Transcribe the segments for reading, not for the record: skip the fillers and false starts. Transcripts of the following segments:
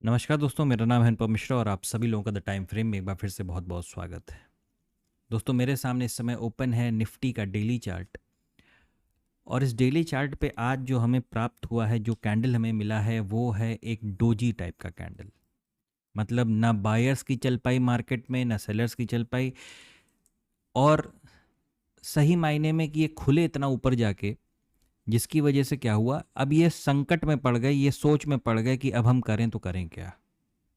नमस्कार दोस्तों, मेरा नाम है अनुपम मिश्रा और आप सभी लोगों का द टाइम फ्रेम में एक बार फिर से बहुत बहुत स्वागत है। दोस्तों, मेरे सामने इस समय ओपन है निफ्टी का डेली चार्ट और इस डेली चार्ट पे आज जो हमें प्राप्त हुआ है, जो कैंडल हमें मिला है, वो है एक डोजी टाइप का कैंडल। मतलब ना बायर्स की चल पाई मार्केट में, ना सेलर्स की चल पाई, और सही मायने में कि ये खुले इतना ऊपर जाके, जिसकी वजह से क्या हुआ, अब ये संकट में पड़ गए, ये सोच में पड़ गए कि अब हम करें तो करें क्या।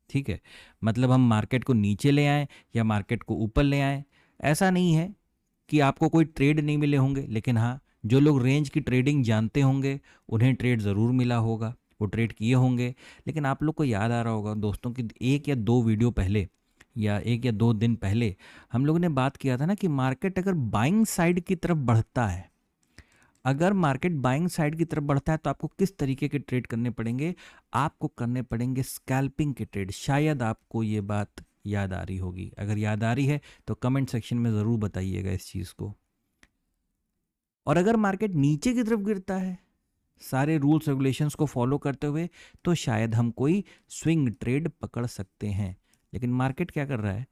ठीक है, मतलब हम मार्केट को नीचे ले आएं या मार्केट को ऊपर ले आएं। ऐसा नहीं है कि आपको कोई ट्रेड नहीं मिले होंगे, लेकिन हाँ, जो लोग रेंज की ट्रेडिंग जानते होंगे उन्हें ट्रेड ज़रूर मिला होगा, वो ट्रेड किए होंगे। लेकिन आप लोग को याद आ रहा होगा दोस्तों कि एक या दो वीडियो पहले या एक या दो दिन पहले हम लोगों ने बात किया था ना कि मार्केट अगर बाइंग साइड की तरफ बढ़ता है, अगर मार्केट बाइंग साइड की तरफ बढ़ता है तो आपको किस तरीके के ट्रेड करने पड़ेंगे। आपको करने पड़ेंगे स्कैल्पिंग के ट्रेड। शायद आपको ये बात याद आ रही होगी। अगर याद आ रही है तो कमेंट सेक्शन में ज़रूर बताइएगा इस चीज़ को। और अगर मार्केट नीचे की तरफ गिरता है सारे रूल्स रेगुलेशंस को फॉलो करते हुए, तो शायद हम कोई स्विंग ट्रेड पकड़ सकते हैं। लेकिन मार्केट क्या कर रहा है?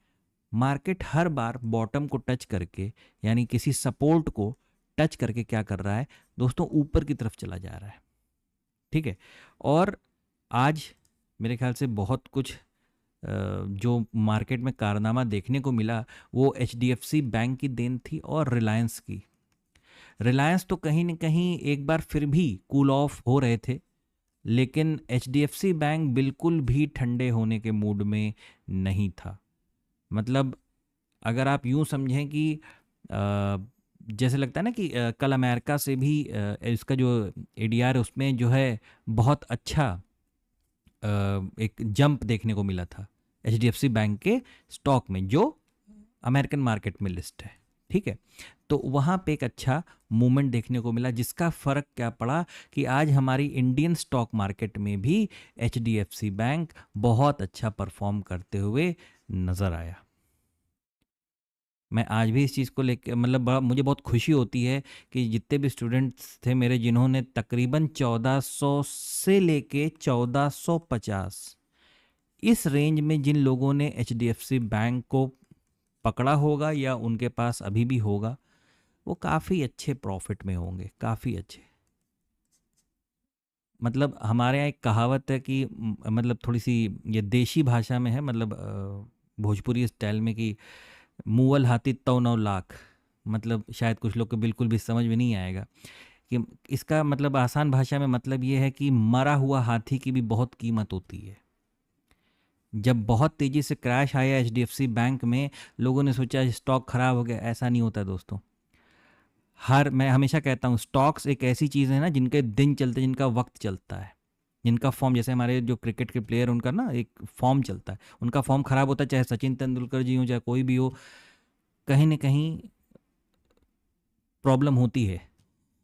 मार्केट हर बार बॉटम को टच करके, यानी किसी सपोर्ट को टच करके क्या कर रहा है दोस्तों, ऊपर की तरफ चला जा रहा है। ठीक है, और आज मेरे ख्याल से बहुत कुछ जो मार्केट में कारनामा देखने को मिला, वो एच बैंक की देन थी और रिलायंस की। रिलायंस तो कहीं न कहीं एक बार फिर भी कूल ऑफ हो रहे थे, लेकिन एच बैंक बिल्कुल भी ठंडे होने के मूड में नहीं था। मतलब अगर आप यूं समझें कि अ, जैसे लगता है ना कि कल अमेरिका से भी इसका जो एडीआर है उसमें जो है बहुत अच्छा एक जंप देखने को मिला था एच बैंक के स्टॉक में, जो अमेरिकन मार्केट में लिस्ट है। ठीक है, तो वहाँ पे एक अच्छा मूवमेंट देखने को मिला, जिसका फ़र्क क्या पड़ा कि आज हमारी इंडियन स्टॉक मार्केट में भी एच बैंक बहुत अच्छा परफॉर्म करते हुए नज़र आया। मैं आज भी इस चीज़ को लेके, मतलब बड़ा मुझे बहुत खुशी होती है कि जितने भी स्टूडेंट्स थे मेरे, जिन्होंने तकरीबन 1400 से लेके 1450 इस रेंज में जिन लोगों ने एच बैंक को पकड़ा होगा या उनके पास अभी भी होगा, वो काफ़ी अच्छे प्रॉफिट में होंगे, काफ़ी अच्छे। मतलब हमारे यहाँ एक कहावत है कि मतलब थोड़ी सी ये देशी भाषा में है, मतलब भोजपुरी स्टाइल में, कि मुअल हाथी तौ 9 लाख। मतलब शायद कुछ लोग को बिल्कुल भी समझ में नहीं आएगा कि इसका मतलब आसान भाषा में मतलब ये है कि मरा हुआ हाथी की भी बहुत कीमत होती है। जब बहुत तेज़ी से क्रैश आया एच बैंक में, लोगों ने सोचा स्टॉक खराब हो गया। ऐसा नहीं होता दोस्तों। मैं हमेशा कहता हूँ, स्टॉक्स एक ऐसी चीज़ है ना जिनके दिन चलते, जिनका वक्त चलता है, जिनका फॉर्म, जैसे हमारे जो क्रिकेट के प्लेयर, उनका ना एक फॉर्म चलता है, उनका फॉर्म खराब होता है, चाहे सचिन तेंदुलकर जी हो, चाहे कोई भी हो, कहीं ना कहीं प्रॉब्लम होती है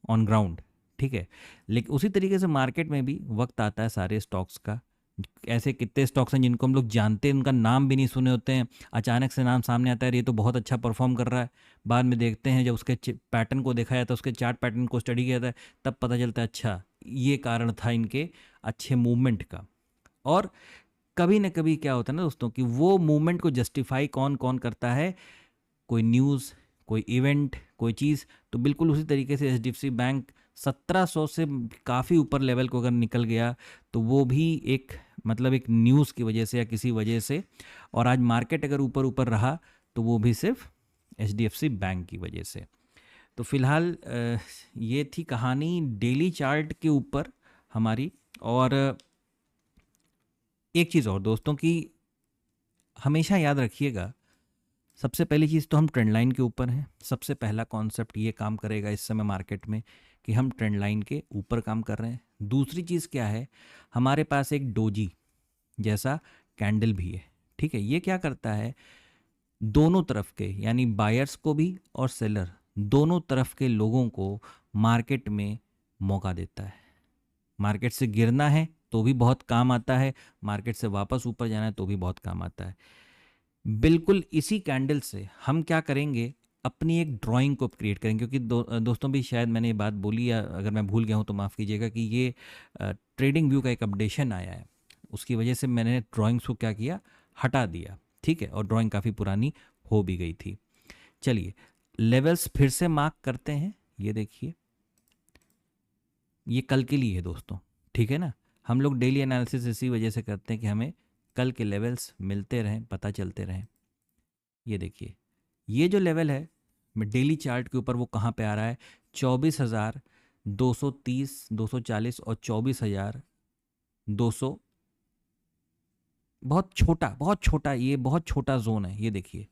ऑन ग्राउंड। ठीक है, लेकिन उसी तरीके से मार्केट में भी वक्त आता है सारे स्टॉक्स का। ऐसे कितने स्टॉक्स हैं जिनको हम लोग जानते हैं, उनका नाम भी नहीं सुने होते हैं, अचानक से नाम सामने आता है, ये तो बहुत अच्छा परफॉर्म कर रहा है। बाद में देखते हैं, जब उसके पैटर्न को देखा जाता है, उसके चार्ट पैटर्न को स्टडी किया जाता है, तब पता चलता है अच्छा ये कारण था इनके अच्छे मूवमेंट का। और कभी ना कभी क्या होता है ना दोस्तों, कि वो मूवमेंट को जस्टिफाई कौन कौन करता है, कोई न्यूज़, कोई इवेंट, कोई चीज़। तो बिल्कुल उसी तरीके से एच बैंक 1700 से काफ़ी ऊपर लेवल को अगर निकल गया, तो वो भी एक, मतलब एक न्यूज़ की वजह से या किसी वजह से। और आज मार्केट अगर ऊपर ऊपर रहा, तो वो भी सिर्फ एच बैंक की वजह से। तो फिलहाल ये थी कहानी डेली चार्ट के ऊपर हमारी। और एक चीज़ और दोस्तों की हमेशा याद रखिएगा, सबसे पहली चीज़ तो हम ट्रेंड लाइन के ऊपर हैं। सबसे पहला कॉन्सेप्ट ये काम करेगा इस समय मार्केट में कि हम ट्रेंड लाइन के ऊपर काम कर रहे हैं। दूसरी चीज़ क्या है, हमारे पास एक डोजी जैसा कैंडल भी है। ठीक है, ये क्या करता है, दोनों तरफ के, यानी बायर्स को भी और सेलर, दोनों तरफ के लोगों को मार्केट में मौका देता है। मार्केट से गिरना है तो भी बहुत काम आता है, मार्केट से वापस ऊपर जाना है तो भी बहुत काम आता है। बिल्कुल इसी कैंडल से हम क्या करेंगे, अपनी एक ड्राइंग को क्रिएट करेंगे। क्योंकि दोस्तों भी शायद मैंने ये बात बोली, या अगर मैं भूल गया हूँ तो माफ़ कीजिएगा, कि ये ट्रेडिंग व्यू का एक अपडेशन आया है। उसकी वजह से मैंने ड्राइंग्स को क्या किया, हटा दिया, ठीक है, और ड्राइंग काफ़ी पुरानी हो भी गई थी। चलिए लेवल्स फिर से मार्क करते हैं। ये देखिए, ये कल के लिए है दोस्तों, ठीक है ना। हम लोग डेली एनालिसिस इसी वजह से करते हैं कि हमें कल के लेवल्स मिलते रहें, पता चलते रहें। ये देखिए, ये जो लेवल है मैं डेली चार्ट के ऊपर, वो कहाँ पे आ रहा है, 24,230, 240 और 24,200। बहुत छोटा, ये बहुत छोटा जोन है। ये देखिए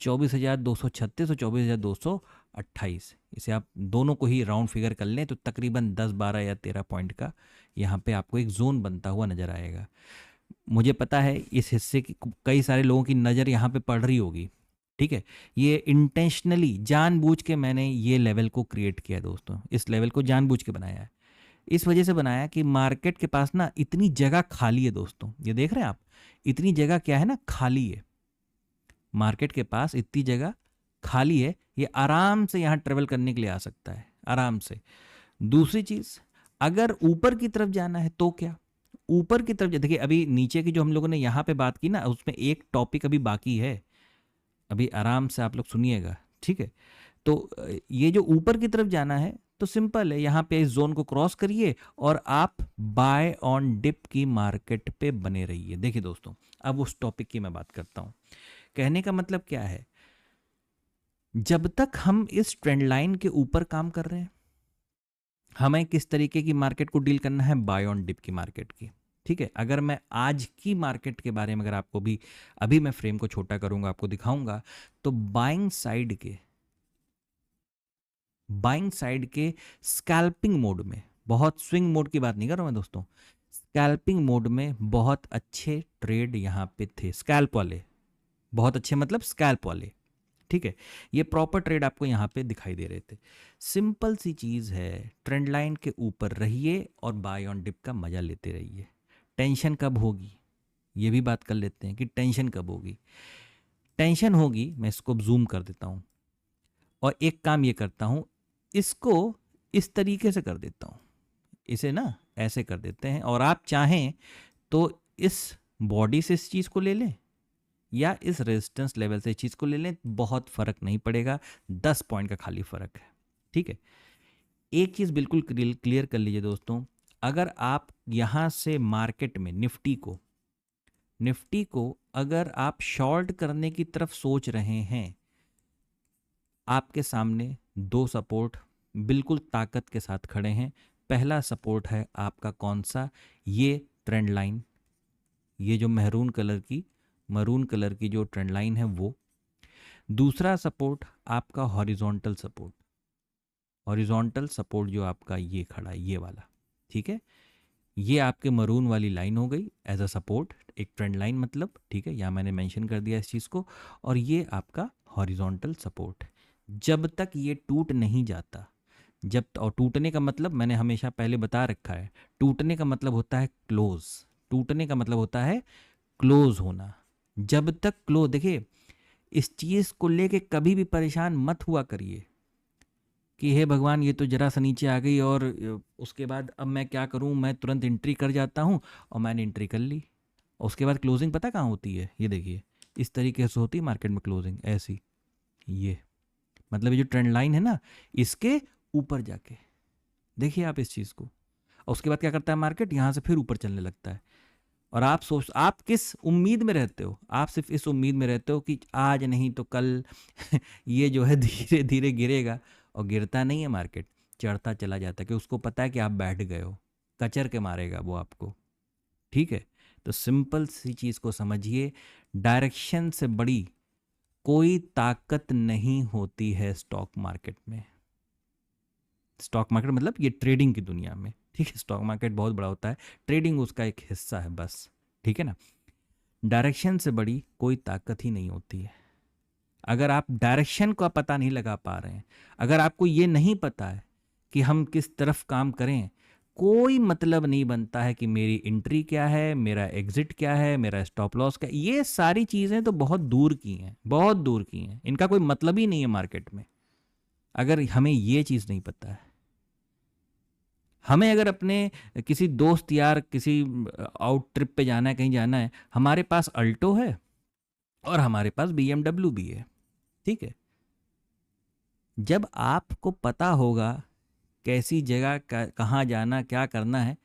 24,236 और 24,228, इसे आप दोनों को ही राउंड फिगर कर लें तो तकरीबन 10, 12 या 13 पॉइंट का यहाँ पे आपको एक जोन बनता हुआ नज़र आएगा। मुझे पता है इस हिस्से की कई सारे लोगों की नज़र यहाँ पे पड़ रही होगी, ठीक है। ये इंटेंशनली, जानबूझ के मैंने ये लेवल को क्रिएट किया है दोस्तों, इस लेवल को जानबूझ के बनाया है। इस वजह से बनाया कि मार्केट के पास ना इतनी जगह खाली है दोस्तों, ये देख रहे हैं आप, इतनी जगह क्या है ना, खाली है। मार्केट के पास इतनी जगह खाली है, ये आराम से यहाँ ट्रेवल करने के लिए आ सकता है, आराम से। दूसरी चीज़, अगर ऊपर की तरफ जाना है तो क्या, ऊपर की तरफ देखिए, अभी नीचे की जो हम लोगों ने यहाँ पे बात की ना, उसमें एक टॉपिक अभी बाकी है, अभी आराम से आप लोग सुनिएगा, ठीक है। तो ये जो ऊपर की तरफ जाना है तो सिंपल है, यहाँ पे इस जोन को क्रॉस करिए और आप बाय ऑन डिप की मार्केट पे बने रहिए। देखिए दोस्तों, अब उस टॉपिक की मैं बात करता हूँ। कहने का मतलब क्या है, जब तक हम इस ट्रेंड लाइन के ऊपर काम कर रहे हैं, हमें किस तरीके की मार्केट को डील करना है, बाय ऑन डिप की मार्केट की, ठीक है। अगर मैं आज की मार्केट के बारे में, अगर आपको भी, अभी मैं फ्रेम को छोटा करूंगा, आपको दिखाऊंगा, तो बाइंग साइड के स्कैल्पिंग मोड में, बहुत स्विंग मोड की बात नहीं कर रहा मैं दोस्तों, स्कैल्पिंग मोड में बहुत अच्छे ट्रेड यहाँ पे थे, स्कैल्प वाले, बहुत अच्छे मतलब स्कैल्प वाले, ठीक है। ये प्रॉपर ट्रेड आपको यहाँ पे दिखाई दे रहे थे। सिंपल सी चीज़ है, ट्रेंड लाइन के ऊपर रहिए और बाय ऑन डिप का मज़ा लेते रहिए। टेंशन कब होगी, ये भी बात कर लेते हैं कि टेंशन कब होगी। टेंशन होगी, मैं इसको जूम कर देता हूँ और एक काम ये करता हूँ, इसको इस तरीके से कर देता हूँ, इसे ना ऐसे कर देते हैं, और आप चाहें तो इस बॉडी से इस चीज़ को ले लें या इस रेजिस्टेंस लेवल से इस चीज़ को ले लें, बहुत फ़र्क नहीं पड़ेगा, 10 पॉइंट का खाली फ़र्क है, ठीक है। एक चीज़ बिल्कुल क्लियर कर लीजिए दोस्तों, अगर आप यहाँ से मार्केट में निफ्टी को अगर आप शॉर्ट करने की तरफ सोच रहे हैं, आपके सामने दो सपोर्ट बिल्कुल ताकत के साथ खड़े हैं। पहला सपोर्ट है आपका कौन सा, ये ट्रेंड लाइन, ये जो मरून कलर की जो ट्रेंड लाइन है वो। दूसरा सपोर्ट आपका हॉरिजॉन्टल सपोर्ट जो आपका ये खड़ा है, ये वाला, ठीक है। ये आपके मरून वाली लाइन हो गई एज अ सपोर्ट, एक ट्रेंड लाइन मतलब, ठीक है, यहाँ मैंने मेंशन कर दिया इस चीज़ को। और ये आपका हॉरिजॉन्टल सपोर्ट, जब तक ये टूट नहीं जाता, और टूटने का मतलब मैंने हमेशा पहले बता रखा है, टूटने का मतलब होता है क्लोज, टूटने का मतलब होता है क्लोज होना। जब तक क्लोज, देखिए इस चीज़ को लेके कभी भी परेशान मत हुआ करिए कि हे भगवान ये तो जरा सा नीचे आ गई और उसके बाद अब मैं क्या करूं, मैं तुरंत एंट्री कर जाता हूं, और मैंने एंट्री कर ली और उसके बाद क्लोजिंग पता कहाँ होती है, ये देखिए इस तरीके से होती है मार्केट में क्लोजिंग, ऐसी, ये मतलब ये जो ट्रेंड लाइन है ना, इसके ऊपर जाके देखिए आप इस चीज़ को, और उसके बाद क्या करता है मार्केट, यहाँ से फिर ऊपर चलने लगता है। और आप किस उम्मीद में रहते हो, आप सिर्फ इस उम्मीद में रहते हो कि आज नहीं तो कल ये जो है धीरे धीरे गिरेगा, और गिरता नहीं है मार्केट, चढ़ता चला जाता है, कि उसको पता है कि आप बैठ गए हो, कचर के मारेगा वो आपको, ठीक है। तो सिंपल सी चीज़ को समझिए, डायरेक्शन से बड़ी कोई ताकत नहीं होती है स्टॉक मार्केट में। स्टॉक मार्केट मतलब ये ट्रेडिंग की दुनिया में, ठीक है, स्टॉक मार्केट बहुत बड़ा होता है, ट्रेडिंग उसका एक हिस्सा है बस, ठीक है ना। डायरेक्शन से बड़ी कोई ताकत ही नहीं होती है। अगर आप डायरेक्शन का पता नहीं लगा पा रहे हैं, अगर आपको ये नहीं पता है कि हम किस तरफ काम करें, कोई मतलब नहीं बनता है कि मेरी एंट्री क्या है, मेरा एग्जिट क्या है, मेरा स्टॉप लॉस क्या है। ये सारी चीज़ें तो बहुत दूर की हैं, बहुत दूर की हैं, इनका कोई मतलब ही नहीं है मार्केट में, अगर हमें ये चीज़ नहीं पता है। हमें अगर अपने किसी दोस्त यार किसी आउट ट्रिप पे जाना है, कहीं जाना है, हमारे पास अल्टो है और हमारे पास BMW भी है, ठीक है। जब आपको पता होगा कैसी जगह कहाँ जाना, क्या करना है,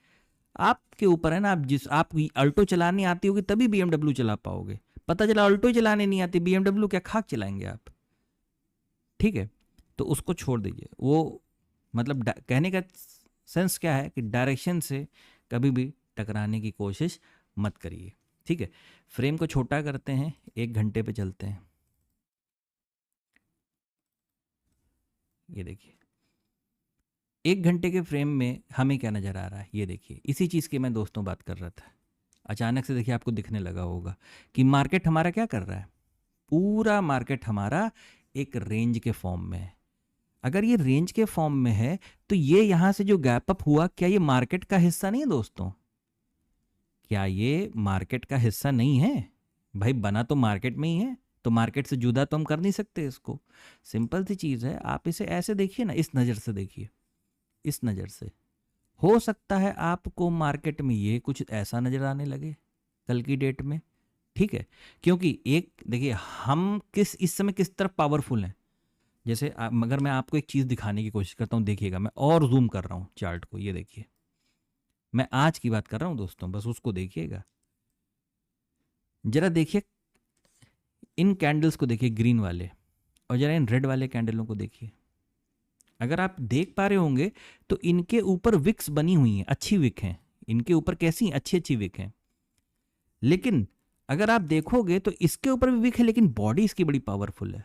आपके ऊपर है ना। आप जिस आप अल्टो चलानी आती होगी तभी BMW चला पाओगे। पता चला अल्टो ही चलाने नहीं आती, BMW क्या खाक चलाएंगे आप, ठीक है। तो उसको छोड़ दीजिए। वो मतलब कहने का सेंस क्या है कि डायरेक्शन से कभी भी टकराने की कोशिश मत करिए, ठीक है। फ्रेम को छोटा करते हैं, 1 घंटे पे चलते हैं। ये देखिए 1 घंटे के फ्रेम में हमें क्या नज़र आ रहा है, ये देखिए। इसी चीज़ की मैं दोस्तों बात कर रहा था। अचानक से देखिए आपको दिखने लगा होगा कि मार्केट हमारा क्या कर रहा है। पूरा मार्केट हमारा एक रेंज के फॉर्म में है। अगर ये रेंज के फॉर्म में है तो ये यहाँ से जो गैप अप हुआ, क्या ये मार्केट का हिस्सा नहीं है दोस्तों? क्या ये मार्केट का हिस्सा नहीं है? भाई बना तो मार्केट में ही है, तो मार्केट से जुदा तो हम कर नहीं सकते इसको। सिंपल सी चीज़ है। आप इसे ऐसे देखिए ना, इस नज़र से देखिए, इस नज़र से। हो सकता है आपको मार्केट में ये कुछ ऐसा नज़र आने लगे कल की डेट में, ठीक है। क्योंकि एक देखिए हम इस समय किस तरफ पावरफुल हैं। जैसे अगर मैं आपको एक चीज़ दिखाने की कोशिश करता हूँ, देखिएगा मैं और जूम कर रहा हूँ चार्ट को, ये देखिए। मैं आज की बात कर रहा हूँ दोस्तों, बस उसको देखिएगा जरा। देखिए इन कैंडल्स को देखिए, ग्रीन वाले, और जरा इन रेड वाले कैंडलों को देखिए। अगर आप देख पा रहे होंगे तो इनके ऊपर विक्स बनी हुई हैं, अच्छी विक हैं इनके ऊपर, कैसी अच्छी अच्छी विक हैं। लेकिन अगर आप देखोगे तो इसके ऊपर भी विक है, लेकिन बॉडी इसकी बड़ी पावरफुल है।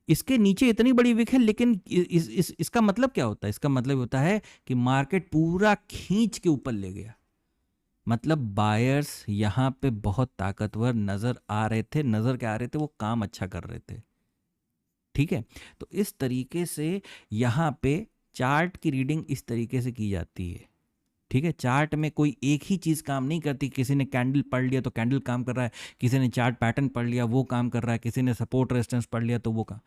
इसके नीचे इतनी बड़ी विक है, लेकिन इसका मतलब क्या होता है? इसका मतलब होता है कि मार्केट पूरा खींच के ऊपर ले गया। मतलब बायर्स यहाँ पे बहुत ताकतवर नजर आ रहे थे। नजर क्या आ रहे थे? वो काम अच्छा कर रहे थे, ठीक है। तो इस तरीके से यहाँ पे चार्ट की रीडिंग इस तरीके से की जाती है, ठीक है। चार्ट में कोई एक ही चीज़ काम नहीं करती। किसी ने कैंडल पढ़ लिया तो कैंडल काम कर रहा है, किसी ने चार्ट पैटर्न पढ़ लिया वो काम कर रहा है, किसी ने सपोर्ट रेजिस्टेंस पढ़ लिया तो वो काम।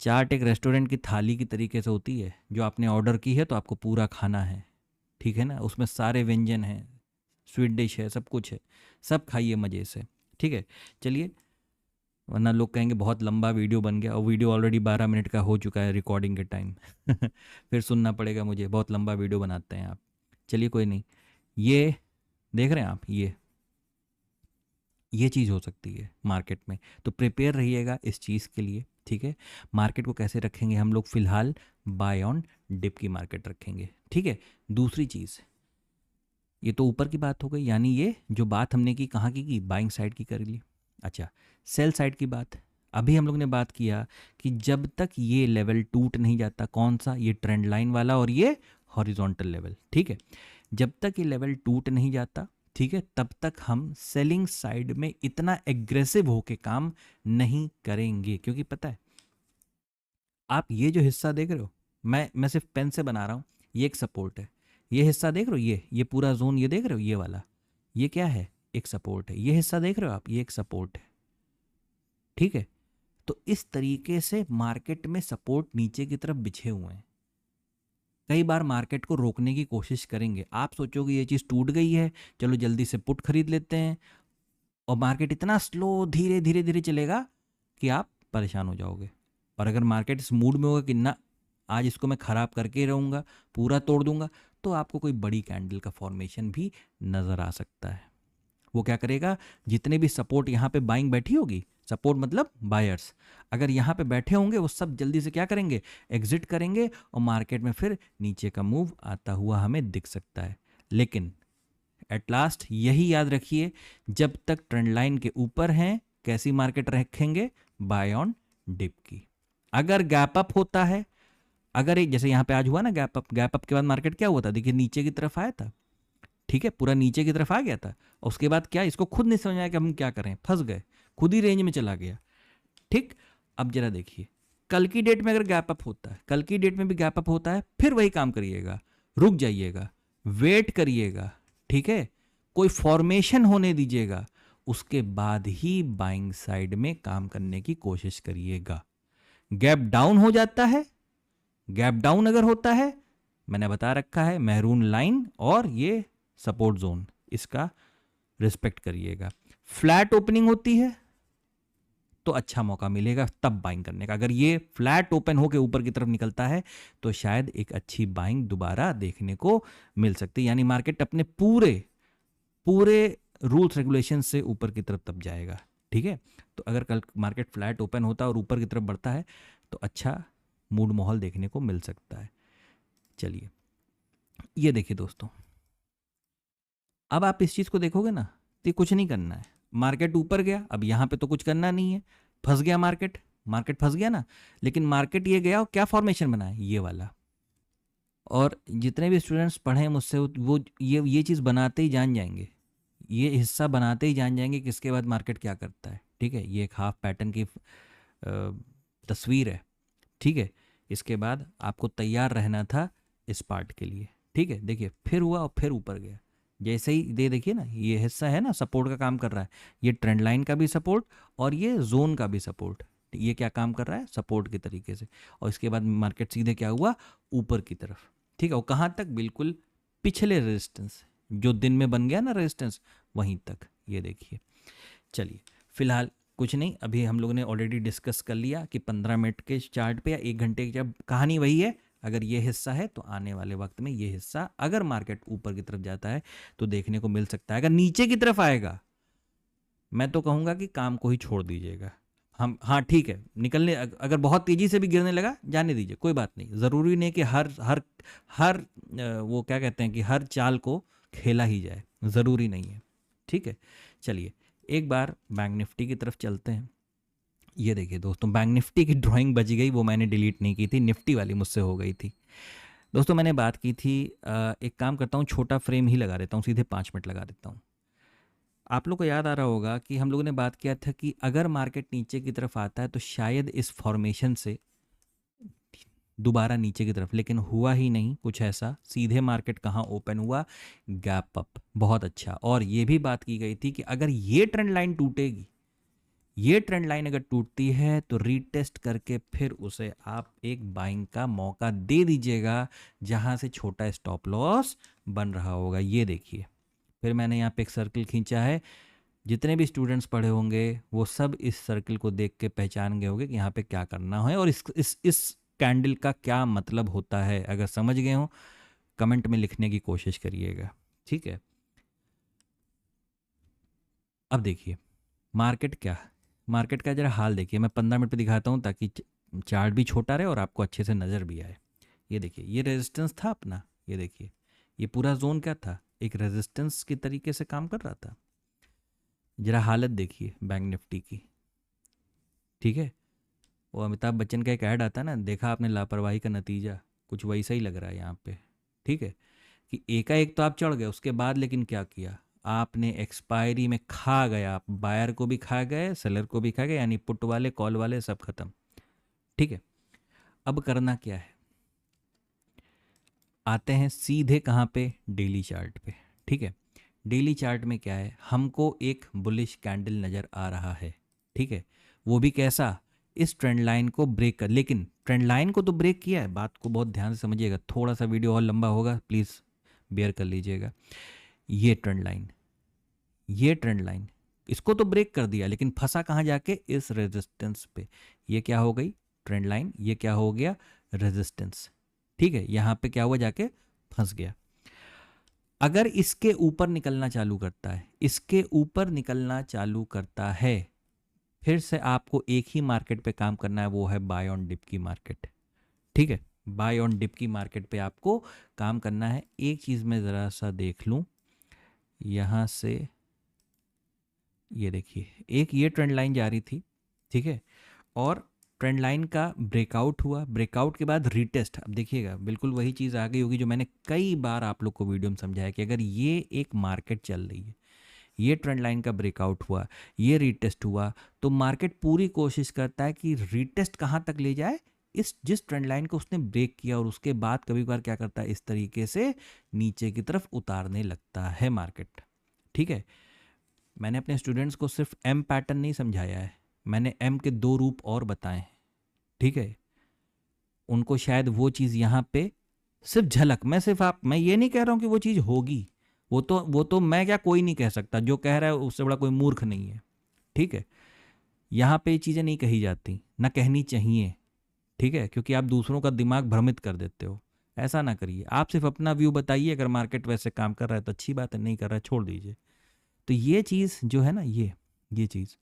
चार्ट एक रेस्टोरेंट की थाली की तरीके से होती है, जो आपने ऑर्डर की है तो आपको पूरा खाना है, ठीक है ना। उसमें सारे व्यंजन हैं, स्वीट डिश है, सब कुछ है, सब खाइए मज़े से, ठीक है। चलिए, वरना लोग कहेंगे बहुत लंबा वीडियो बन गया, और वीडियो ऑलरेडी 12 मिनट का हो चुका है रिकॉर्डिंग के टाइम फिर सुनना पड़ेगा मुझे, बहुत लंबा वीडियो बनाते हैं आप। चलिए कोई नहीं। ये देख रहे हैं आप, ये चीज़ हो सकती है मार्केट में, तो प्रिपेयर रहिएगा इस चीज़ के लिए, ठीक है। मार्केट को कैसे रखेंगे हम लोग? फिलहाल बाय ऑन डिप की मार्केट रखेंगे, ठीक है। दूसरी चीज़, ये तो ऊपर की बात हो गई, यानी ये जो बात हमने की कहाँ की बाइंग साइड की कर ली। अच्छा, सेल साइड की बात। अभी हम लोग ने बात किया कि जब तक ये लेवल टूट नहीं जाता, कौन सा? ये ट्रेंड लाइन वाला और ये हॉरिजॉन्टल लेवल, ठीक है। जब तक ये लेवल टूट नहीं जाता, ठीक है, तब तक हम सेलिंग साइड में इतना एग्रेसिव होके काम नहीं करेंगे। क्योंकि पता है, आप ये जो हिस्सा देख रहे हो, मैं सिर्फ पेन से बना रहा हूँ, ये एक सपोर्ट है। ये हिस्सा देख रहे हो, ये पूरा जोन ये देख रहे हो, ये वाला, ये क्या है? एक सपोर्ट है। ये हिस्सा देख रहे हो आप, ये एक सपोर्ट है, ठीक है। तो इस तरीके से मार्केट में सपोर्ट नीचे की तरफ बिछे हुए हैं। कई बार मार्केट को रोकने की कोशिश करेंगे, आप सोचोगे ये चीज़ टूट गई है, चलो जल्दी से पुट खरीद लेते हैं, और मार्केट इतना स्लो धीरे धीरे धीरे चलेगा कि आप परेशान हो जाओगे। और अगर मार्केट इस मूड में होगा कि ना आज इसको मैं ख़राब करके ही रहूँगा, पूरा तोड़ दूंगा, तो आपको कोई बड़ी कैंडल का फॉर्मेशन भी नज़र आ सकता है। वो क्या करेगा? जितने भी सपोर्ट यहाँ पे बाइंग बैठी होगी, सपोर्ट मतलब बायर्स, अगर यहाँ पे बैठे होंगे वो सब जल्दी से क्या करेंगे? एग्जिट करेंगे, और मार्केट में फिर नीचे का मूव आता हुआ हमें दिख सकता है। लेकिन एट लास्ट यही याद रखिए, जब तक ट्रेंड लाइन के ऊपर हैं, कैसी मार्केट रखेंगे? बाय ऑन डिप की। अगर गैप अप होता है, अगर एक जैसे यहाँ पे आज हुआ ना गैप अप के बाद मार्केट क्या हुआ था? देखिए नीचे की तरफ आया था, ठीक है, पूरा नीचे की तरफ आ गया था, और उसके बाद क्या, इसको खुद नहीं समझ आया कि हम क्या करें, फंस गए, खुद ही रेंज में चला गया, ठीक। अब जरा देखिए, कल की डेट में अगर गैप अप होता है, कल की डेट में भी गैप अप होता है, फिर वही काम करिएगा, रुक जाइएगा, वेट करिएगा, ठीक है, कोई फॉर्मेशन होने दीजिएगा, उसके बाद ही बाइंग साइड में काम करने की कोशिश करिएगा। गैप डाउन हो जाता है, गैप डाउन अगर होता है, मैंने बता रखा है, मैरून लाइन और ये सपोर्ट जोन, इसका रिस्पेक्ट करिएगा। फ्लैट ओपनिंग होती है तो अच्छा मौका मिलेगा तब बाइंग करने का। अगर ये फ्लैट ओपन होकर ऊपर की तरफ निकलता है तो शायद एक अच्छी बाइंग दोबारा देखने को मिल सकती है, यानी मार्केट अपने पूरे पूरे रूल्स रेगुलेशन से ऊपर की तरफ तब जाएगा। ठीक है, तो अगर कल मार्केट फ्लैट ओपन होता है और ऊपर की तरफ बढ़ता है तो अच्छा मूड माहौल देखने को मिल सकता है। चलिए ये देखिए दोस्तों, अब आप इस चीज़ को देखोगे ना तो कुछ नहीं करना है। मार्केट ऊपर गया, अब यहाँ पे तो कुछ करना नहीं है, फंस गया मार्केट, मार्केट फंस गया ना। लेकिन मार्केट ये गया और क्या फॉर्मेशन बना है, ये वाला। और जितने भी स्टूडेंट्स पढ़े मुझसे वो ये चीज़ बनाते ही जान जाएंगे, ये हिस्सा बनाते ही जान जाएंगे कि इसके बाद मार्केट क्या करता है। ठीक है, ये एक हाफ पैटर्न की तस्वीर है। ठीक है, इसके बाद आपको तैयार रहना था इस पार्ट के लिए। ठीक है, देखिए फिर हुआ और फिर ऊपर गया। जैसे ही देखिए ना, ये हिस्सा है ना सपोर्ट का काम कर रहा है, ये ट्रेंड लाइन का भी सपोर्ट और ये जोन का भी सपोर्ट, ये क्या काम कर रहा है, सपोर्ट के तरीके से। और इसके बाद मार्केट सीधे क्या हुआ, ऊपर की तरफ। ठीक है, और कहाँ तक, बिल्कुल पिछले रेजिस्टेंस जो दिन में बन गया ना रेजिस्टेंस, वहीं तक। ये देखिए, चलिए फिलहाल कुछ नहीं, अभी हम लोगों ने ऑलरेडी डिस्कस कर लिया कि 15 मिनट के चार्ट पे या 1 घंटे की, जब कहानी वही है। अगर ये हिस्सा है तो आने वाले वक्त में ये हिस्सा अगर मार्केट ऊपर की तरफ जाता है तो देखने को मिल सकता है। अगर नीचे की तरफ आएगा मैं तो कहूँगा कि काम को ही छोड़ दीजिएगा। हम हाँ ठीक है, निकलने अगर बहुत तेज़ी से भी गिरने लगा जाने दीजिए, कोई बात नहीं। ज़रूरी नहीं कि हर हर हर वो क्या कहते हैं कि हर चाल को खेला ही जाए, ज़रूरी नहीं है। ठीक है, चलिए एक बार बैंक निफ्टी की तरफ चलते हैं। ये देखिए दोस्तों, बैंक निफ्टी की ड्राइंग बच गई, वो मैंने डिलीट नहीं की थी, निफ्टी वाली मुझसे हो गई थी। दोस्तों मैंने बात की थी, एक काम करता हूँ, छोटा फ्रेम ही लगा देता हूँ, सीधे 5 मिनट लगा देता हूँ। आप लोग को याद आ रहा होगा कि हम लोगों ने बात किया था कि अगर मार्केट नीचे की तरफ आता है तो शायद इस फॉर्मेशन से दोबारा नीचे की तरफ, लेकिन हुआ ही नहीं कुछ ऐसा। सीधे मार्केट कहाँ ओपन हुआ, गैप अप, बहुत अच्छा। और ये भी बात की गई थी कि अगर ये ट्रेंड लाइन टूटेगी, ये ट्रेंड लाइन अगर टूटती है तो रीटेस्ट करके फिर उसे आप एक बाइंग का मौका दे दीजिएगा, जहां से छोटा स्टॉप लॉस बन रहा होगा। ये देखिए, फिर मैंने यहाँ पे एक सर्कल खींचा है। जितने भी स्टूडेंट्स पढ़े होंगे वो सब इस सर्कल को देख के पहचान गए होंगे कि यहाँ पे क्या करना है और इस कैंडल का क्या मतलब होता है। अगर समझ गए हो कमेंट में लिखने की कोशिश करिएगा। ठीक है, अब देखिए मार्केट का जरा हाल देखिए। मैं 15 मिनट पे दिखाता हूँ ताकि चार्ट भी छोटा रहे और आपको अच्छे से नज़र भी आए। ये देखिए, ये रेजिस्टेंस था अपना, ये देखिए ये पूरा जोन क्या था, एक रेजिस्टेंस की तरीके से काम कर रहा था। जरा हालत देखिए बैंक निफ्टी की। ठीक है, वो अमिताभ बच्चन का एक ऐड आता है ना, देखा आपने लापरवाही का नतीजा, कुछ वैसा ही लग रहा है यहाँ पे। ठीक है, कि एकाएक तो आप चढ़ गए, उसके बाद लेकिन क्या किया आपने, एक्सपायरी में खा गया, आप बायर को भी खा गए, सेलर को भी खा गए, यानी पुट वाले कॉल वाले सब खत्म। ठीक है, अब करना क्या है, आते हैं सीधे कहाँ पे, डेली चार्ट पे। ठीक है, डेली चार्ट में क्या है, हमको एक बुलिश कैंडल नज़र आ रहा है। ठीक है, वो भी कैसा, इस ट्रेंड लाइन को ब्रेक कर, लेकिन ट्रेंड लाइन को तो ब्रेक किया है, बात को बहुत ध्यान से समझिएगा, थोड़ा सा वीडियो और लंबा होगा, प्लीज़ बेयर कर लीजिएगा। ये ट्रेंड लाइन इसको तो ब्रेक कर दिया, लेकिन फंसा कहाँ जाके, इस रेजिस्टेंस पे। ये क्या हो गई, ट्रेंड लाइन, ये क्या हो गया, रेजिस्टेंस। ठीक है, यहाँ पे क्या हुआ, जाके फंस गया। अगर इसके ऊपर निकलना चालू करता है, इसके ऊपर निकलना चालू करता है, फिर से आपको एक ही मार्केट पे काम करना है, वो है बाय ऑन डिप की मार्केट। ठीक है, बाय ऑन डिप की मार्केट पे आपको काम करना है। एक चीज़ मैं ज़रा सा देख लूँ यहाँ से, ये देखिए एक ये ट्रेंड लाइन जा रही थी। ठीक है, और ट्रेंड लाइन का ब्रेकआउट हुआ, ब्रेकआउट के बाद रीटेस्ट। अब देखिएगा बिल्कुल वही चीज़ आ गई होगी जो मैंने कई बार आप लोग को वीडियो में समझाया कि अगर ये एक मार्केट चल रही है, ये ट्रेंड लाइन का ब्रेकआउट हुआ, ये रीटेस्ट हुआ, तो मार्केट पूरी कोशिश करता है कि रीटेस्ट कहाँ तक ले जाए, इस जिस ट्रेंड लाइन को उसने ब्रेक किया, और उसके बाद कभी कभार क्या करता है, इस तरीके से नीचे की तरफ उतारने लगता है मार्केट। ठीक है, मैंने अपने स्टूडेंट्स को सिर्फ एम पैटर्न नहीं समझाया है, मैंने एम के 2 रूप और बताए हैं। ठीक है, उनको शायद वो चीज़ यहाँ पे सिर्फ झलक, मैं ये नहीं कह रहा हूँ कि वो चीज़ होगी, वो तो मैं क्या, कोई नहीं कह सकता, जो कह रहा है उससे बड़ा कोई मूर्ख नहीं है, ठीक है। यहाँ पे ये चीज़ें नहीं कही जाती, ना कहनी चाहिए, ठीक है, क्योंकि आप दूसरों का दिमाग भ्रमित कर देते हो। ऐसा ना करिए, आप सिर्फ अपना व्यू बताइए, अगर मार्केट वैसे काम कर रहा है तो अच्छी बात है, नहीं कर रहा है छोड़ दीजिए। तो ये चीज़ जो है ना, ये चीज़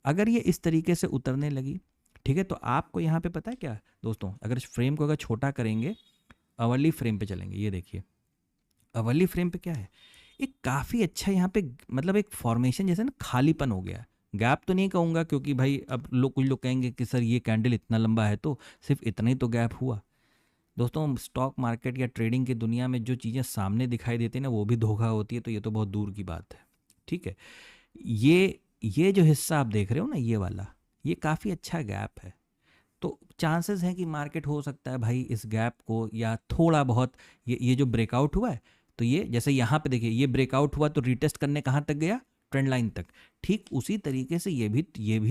अगर ये इस तरीके से उतरने लगी, ठीक है, तो आपको यहाँ पे पता है क्या दोस्तों, अगर इस फ्रेम को अगर छोटा करेंगे, अवर्ली फ्रेम पे चलेंगे, ये देखिए अवर्ली फ्रेम पे क्या है, एक काफ़ी अच्छा यहाँ पे मतलब एक फॉर्मेशन जैसे ना खालीपन हो गया। गैप तो नहीं कहूँगा, क्योंकि भाई अब कुछ लोग कहेंगे कि सर ये कैंडल इतना लंबा है तो सिर्फ इतना ही तो गैप हुआ। दोस्तों स्टॉक मार्केट या ट्रेडिंग की दुनिया में जो चीज़ें सामने दिखाई देती है ना, वो भी धोखा होती है, तो ये तो बहुत दूर की बात है, ठीक है। ये जो हिस्सा आप देख रहे हो ना, ये वाला, ये काफ़ी अच्छा गैप है, तो चांसेस हैं कि मार्केट हो सकता है भाई इस गैप को या थोड़ा बहुत, ये जो ब्रेकआउट हुआ है, तो ये जैसे यहाँ पे देखिए ये ब्रेकआउट हुआ तो रीटेस्ट करने कहाँ तक गया, ट्रेंड लाइन तक। ठीक उसी तरीके से ये भी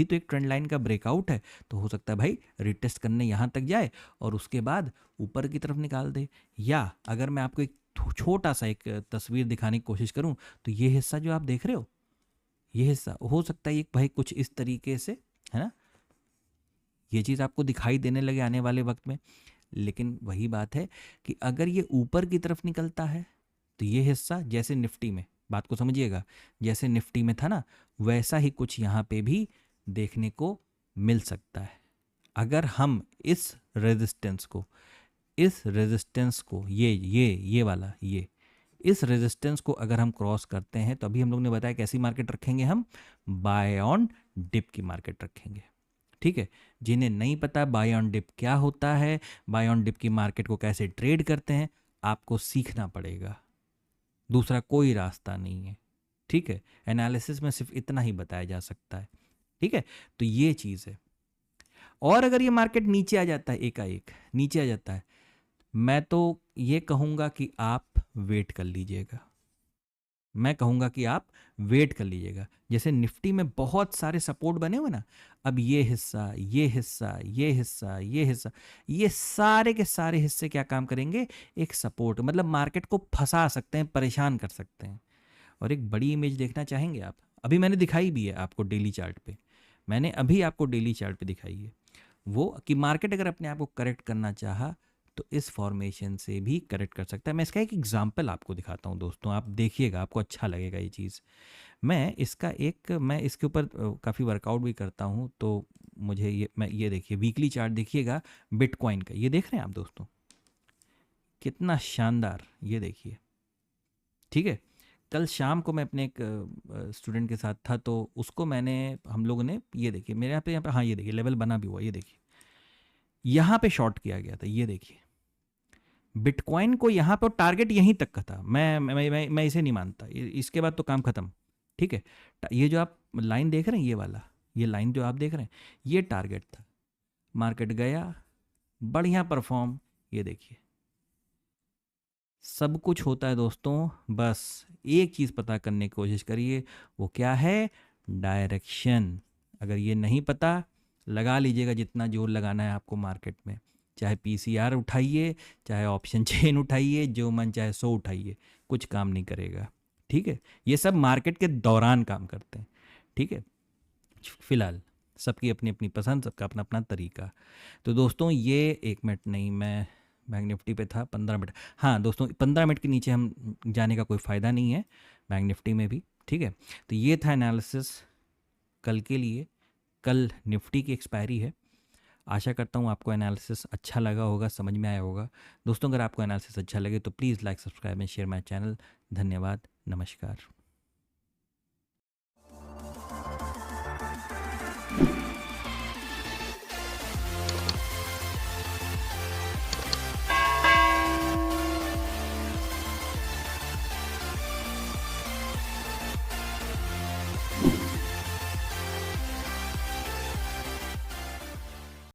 तो एक ट्रेंड लाइन का ब्रेकआउट है, तो हो सकता है भाई रीटेस्ट करने यहाँ तक जाए और उसके बाद ऊपर की तरफ निकाल दे। या अगर मैं आपको एक छोटा सा एक तस्वीर दिखाने की कोशिश करूँ, तो ये हिस्सा जो आप देख रहे हो, ये हिस्सा हो सकता है एक भाई कुछ इस तरीके से, है ना, ये चीज़ आपको दिखाई देने लगे आने वाले वक्त में। लेकिन वही बात है कि अगर ये ऊपर की तरफ निकलता है, तो ये हिस्सा जैसे निफ्टी में, बात को समझिएगा, जैसे निफ्टी में था ना, वैसा ही कुछ यहाँ पे भी देखने को मिल सकता है। अगर हम इस रेजिस्टेंस को ये वाला इस रेजिस्टेंस को अगर हम क्रॉस करते हैं, तो अभी हम लोग ने बताया कैसी मार्केट रखेंगे, हम बाय ऑन डिप की मार्केट रखेंगे, ठीक है। जिन्हें नहीं पता बाय ऑन डिप क्या होता है, बाय ऑन डिप की मार्केट को कैसे ट्रेड करते हैं, आपको सीखना पड़ेगा, दूसरा कोई रास्ता नहीं है, ठीक है। एनालिसिस में सिर्फ इतना ही बताया जा सकता है, ठीक है। तो ये चीज़ है। और अगर ये मार्केट नीचे आ जाता है, एकाएक नीचे आ जाता है, मैं तो ये कहूँगा कि आप वेट कर लीजिएगा, मैं कहूँगा कि आप वेट कर लीजिएगा। जैसे निफ्टी में बहुत सारे सपोर्ट बने हुए ना, अब ये हिस्सा, ये हिस्सा, ये हिस्सा, ये हिस्सा, ये सारे के सारे हिस्से क्या काम करेंगे, एक सपोर्ट, मतलब मार्केट को फंसा सकते हैं, परेशान कर सकते हैं। और एक बड़ी इमेज देखना चाहेंगे आप, अभी मैंने दिखाई भी है आपको डेली चार्ट पे, मैंने अभी आपको डेली चार्ट पे दिखाई है वो, कि मार्केट अगर अपने आप को करेक्ट करना चाहा तो इस फॉर्मेशन से भी करेक्ट कर सकता है। मैं इसका एक एग्जांपल आपको दिखाता हूँ दोस्तों, आप देखिएगा, आपको अच्छा लगेगा ये चीज़। मैं इसके ऊपर काफ़ी वर्कआउट भी करता हूँ, तो मुझे ये देखिए वीकली चार्ट देखिएगा बिटकॉइन का, ये देख रहे हैं आप दोस्तों, कितना शानदार, ये देखिए, ठीक है। कल शाम को मैं अपने एक स्टूडेंट के साथ था, तो उसको हम लोगों ने, ये देखिए मेरे यहाँ पे हाँ, ये देखिए लेवल बना भी हुआ, ये देखिए यहाँ पे शॉर्ट किया गया था, ये देखिए बिटकॉइन को यहाँ पे, टारगेट यहीं तक का था, मैं इसे नहीं मानता, इसके बाद तो काम खत्म, ठीक है। ये जो आप लाइन देख रहे हैं, ये वाला, ये लाइन जो आप देख रहे हैं, ये टारगेट था, मार्केट गया, बढ़िया परफॉर्म, ये देखिए सब कुछ होता है दोस्तों, बस एक चीज़ पता करने की कोशिश करिए, वो क्या है, डायरेक्शन। अगर ये नहीं पता, लगा लीजिएगा जितना जोर लगाना है आपको मार्केट में, चाहे पीसीआर उठाइए, चाहे ऑप्शन चेन उठाइए, जो मन चाहे सो उठाइए, कुछ काम नहीं करेगा, ठीक है। ये सब मार्केट के दौरान काम करते हैं, ठीक है। फिलहाल सबकी अपनी अपनी पसंद, सबका अपना अपना तरीका। तो दोस्तों ये 1 मिनट नहीं, मैं बैंक निफ्टी पे था 15 मिनट, हाँ दोस्तों 15 मिनट के नीचे हम जाने का कोई फ़ायदा नहीं है बैंक निफ्टी में भी, ठीक है। तो ये था एनालिसिस कल के लिए, कल निफ्टी की एक्सपायरी है। आशा करता हूँ आपको एनालिसिस अच्छा लगा होगा, समझ में आया होगा। दोस्तों अगर आपको एनालिसिस अच्छा लगे तो please like, subscribe and share my channel. धन्यवाद, नमस्कार।